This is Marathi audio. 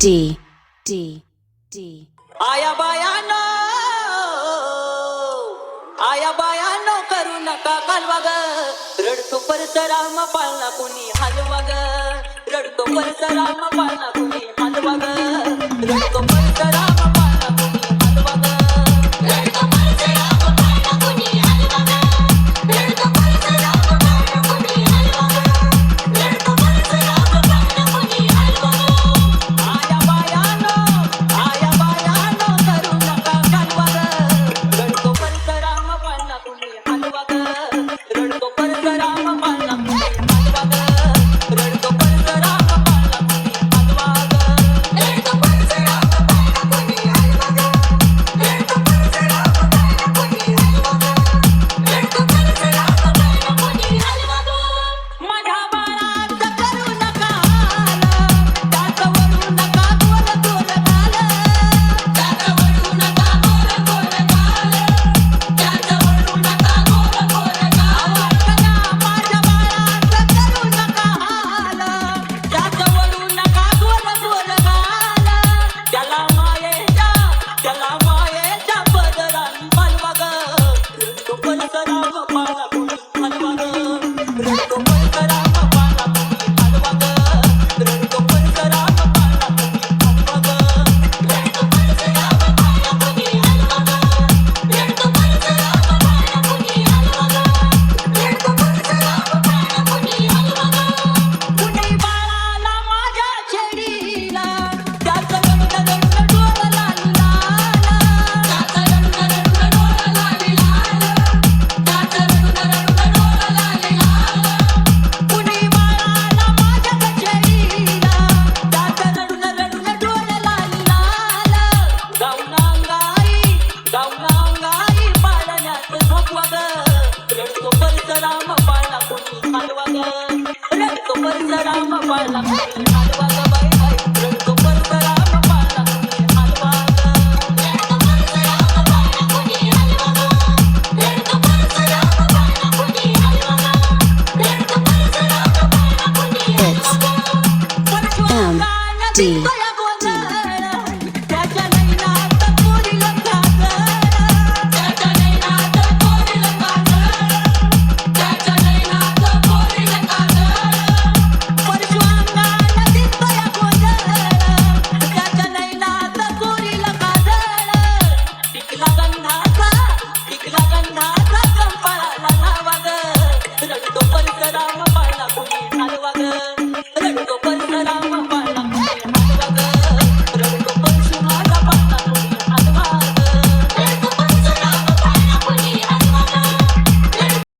D D D आया बायानो करू नका कालवा ग रडतो परसराम पाळणा कोणी हलवा ग रडतो परसराम पाळणा कोणी हलवा ग रडतो परसराम पाळणा कोणी हलवा ग रडतो परसराम पाळणा कोणी हलवा ग रडतो परसराम पाळणा कोणी हलवा ग रडतो परसराम पाळणा कोणी हलवा ग आया बायानो करू नका कालवा ग रडतो परसराम पाळणा कोणी हलवा ग रडतो परसराम पाळणा कोणी हलवा ग रडतो परसराम पाळणा कोणी हलवा ग रडतो परसराम पाळणा कोणी हलवा ग रडतो परसराम पाळणा कोणी हलवा ग रडतो परसराम पाळणा कोणी हलवा ग माझ्या बाळाचं करू नका हाल त्याचं वळू नका गोल गोल गाल त्याचं वळू नका गोल गोल गाल त्याचं वळू नका गोल गोल गाल वाटल्या माझ्या बाळाचं करू नका हाल त्याचं वळू नका गोल गोल गाल त्याला मायेच्या पदराने पालवा ग रडतो परसराम पाळणा कोणी हलवा ग रडतो परसराम पाळणा कोणी हलवा ग रडतो परसराम पाळणा कोणी हलवा ग रडतो परसराम पाळणा कोणी हलवा ग रडतो परसराम पाळणा कोणी हलवा ग रडतो परसराम पाळणा कोणी हलवा ग कुणी बाळाला माझ्या छेडीला त्याचं रडून रडून डोळं लाल लाल त्याचं रडून रडून डोळं लाल लाल त्याचं रडून रडून डोळं लाल लाल कुणी बाळाला माझ्या छेडीला त्याचं रडून रडून डोळं लाल लाल गाऊन अंगाई पाळण्यात झोपवा ग रडतो परसराम पाळणा कोणी हलवा ग रडतो परसराम पाळणा कोणी हलवा ग बाई बाई रडतो परसराम पाळणा कोणी हलवा ग रडतो परसराम पाळणा कोणी हलवा ग रडतो परसराम पाळणा कोणी हलवा ग रडतो परसराम पाळणा कोणी हलवा ग D त्याच्या नैनात कोरीला काजळ त्याच्या नैनात कोरील काजळ त्याच्या नैनात कोरील काजळ परशुरांगाला दिसतोया गोंधळ त्याच्या नैनात कोरीला काजळ टिकला गंधाचा कंपाळाला लावा ग रडतो परसराम पाळणा कोणी हलवा ग